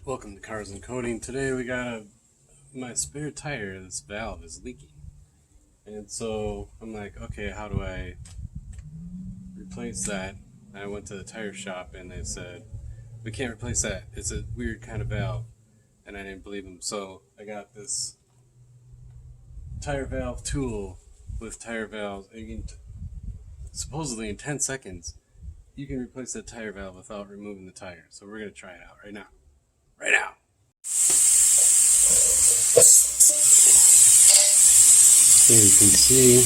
Welcome to Cars and Coding. Today we got my spare tire, this valve is leaking. And so I'm like, okay, how do I replace that? And I went to the tire shop and they said, we can't replace that. It's a weird kind of valve. And I didn't believe them. So I got this tire valve tool with tire valves. And you can supposedly in 10 seconds, you can replace that tire valve without removing the tire. So we're going to try it out right now. Right now. So you can see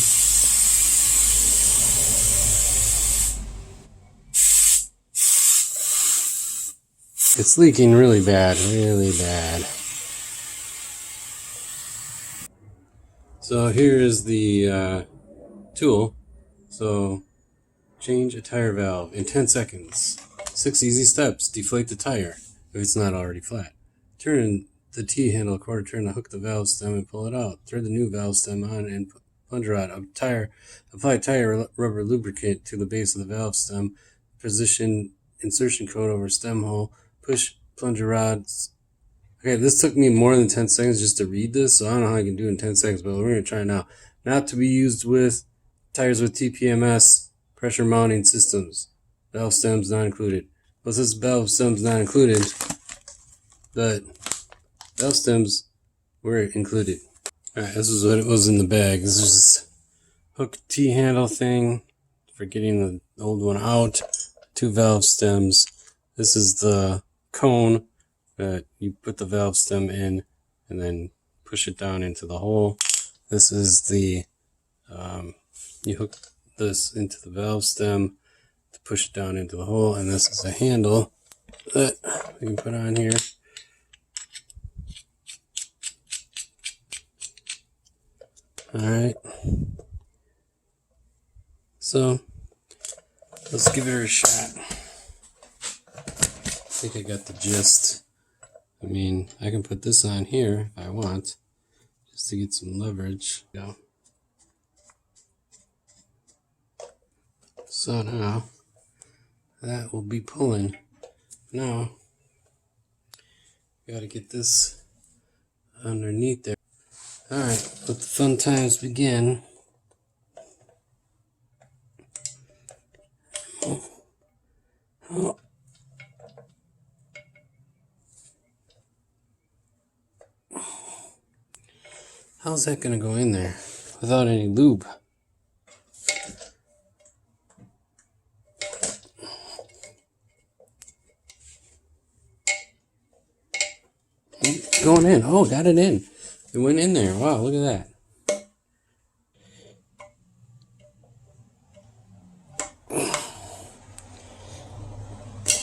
it's leaking really bad, really bad. So here is the tool. So change a tire valve in 10 seconds. 6 easy steps. Deflate the tire if it's not already flat. Turn the T-handle a quarter turn to hook the valve stem and pull it out. Thread the new valve stem on and plunger rod. Apply tire rubber lubricant to the base of the valve stem. Position insertion code over stem hole. Push plunger rods. Okay, this took me more than 10 seconds just to read this, so I don't know how I can do it in 10 seconds, but we're going to try it now. Not to be used with tires with TPMS pressure mounting systems. Valve stems not included. Well, this valve stems not included, but valve stems were included. Alright, this is what it was in the bag. This is this hook T-handle thing for getting the old one out. 2 valve stems. This is the cone that you put the valve stem in and then push it down into the hole. This is the, you hook this into the valve stem to push it down into the hole, and this is a handle that we can put on here. Alright, so let's give it a shot. I think I got the gist. I mean, I can put this on here if I want, just to get some leverage. Yeah. So now, that will be pulling. Now, got to get this underneath there. Alright, let the fun times begin. Oh. How's that going to go in there without any lube? Going in. Oh, got it in. It went in there. Wow, look at that.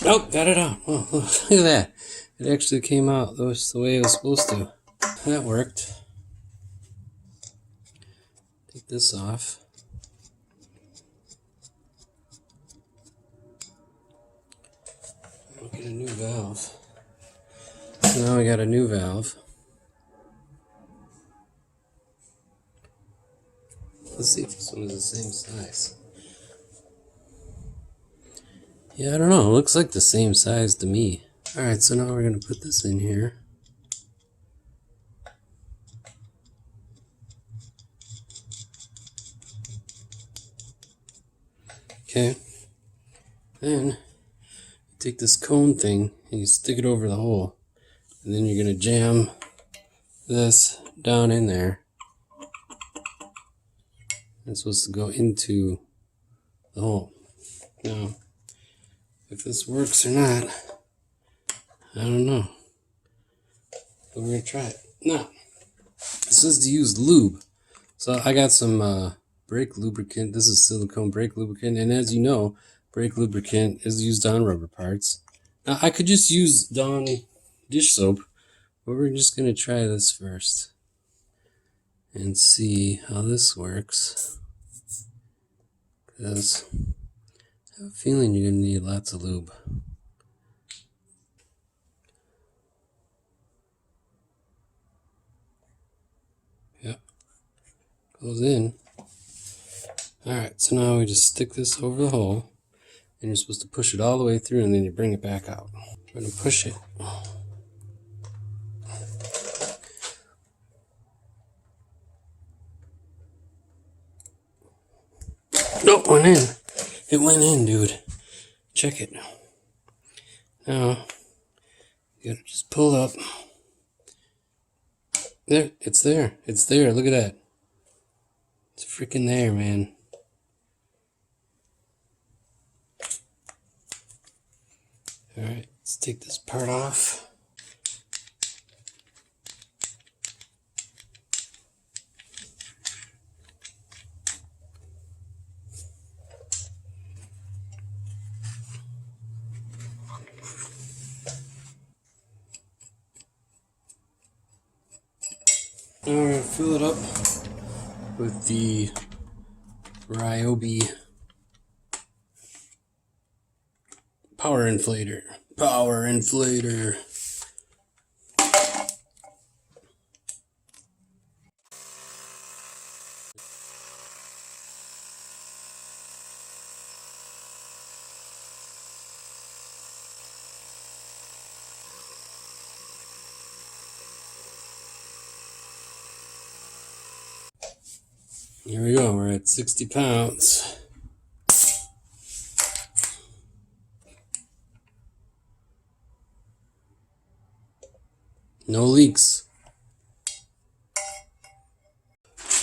Oh, got it out. Oh, look at that. It actually came out the way it was supposed to. That worked. Take this off. We'll get a new valve. So now we got a new valve. Let's see if this one is the same size. Yeah, I don't know. It looks like the same size to me. Alright, so now we're going to put this in here. Okay. Then, you take this cone thing and you stick it over the hole. And then you're going to jam this down in there. It's supposed to go into the hole. Now, if this works or not, I don't know. But we're going to try it. Now, it says to use lube. So I got some brake lubricant. This is silicone brake lubricant. And as you know, brake lubricant is used on rubber parts. Now, I could just use Dawn dish soap, but we're just going to try this first and see how this works. Because I have a feeling you're going to need lots of lube. Yep. Goes in. Alright, so now we just stick this over the hole. And you're supposed to push it all the way through and then you bring it back out. We're going to push it went in. It went in, dude. Check it. Now, you gotta just pull up. There, it's there. It's there. Look at that. It's freaking there, man. Alright, let's take this part off. Alright, fill it up with the Ryobi power inflator. Power inflator. Here we go, we're at 60 pounds. No leaks.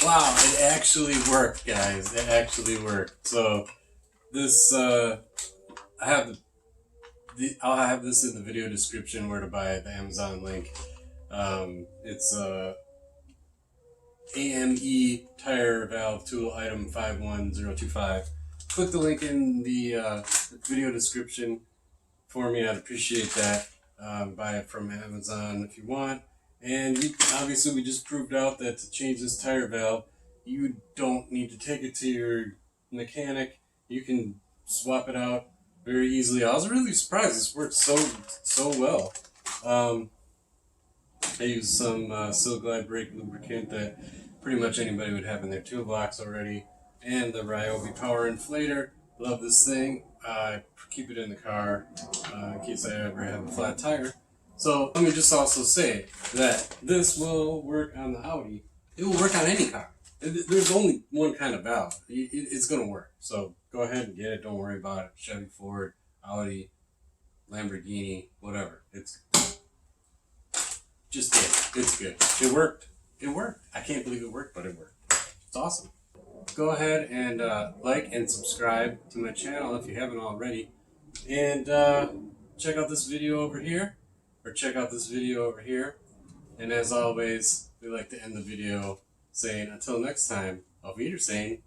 Wow, it actually worked, guys. It actually worked. So this, I'll have this in the video description where to buy it, the Amazon link. It's AME tire valve tool item 51025. Click the link in the video description for me. I'd appreciate that. Buy it from Amazon if you want. And obviously we just proved out that to change this tire valve, you don't need to take it to your mechanic. You can swap it out very easily. I was really surprised this worked so well. I used some Silglide brake lubricant that pretty much anybody would have in their toolbox already, and the Ryobi power inflator. Love this thing. I keep it in the car in case I ever have a flat tire. So let me just also say that this will work on the Audi. It will work on any car. There's only one kind of valve. It's going to work. So go ahead and get it. Don't worry about it. Chevy, Ford, Audi, Lamborghini, whatever. It's just good. It's good. It worked. It worked. I can't believe it worked, but it worked. It's awesome. Go ahead and like and subscribe to my channel if you haven't already. And check out this video over here. Or check out this video over here. And as always, we like to end the video saying, until next time, auf Wiedersehen.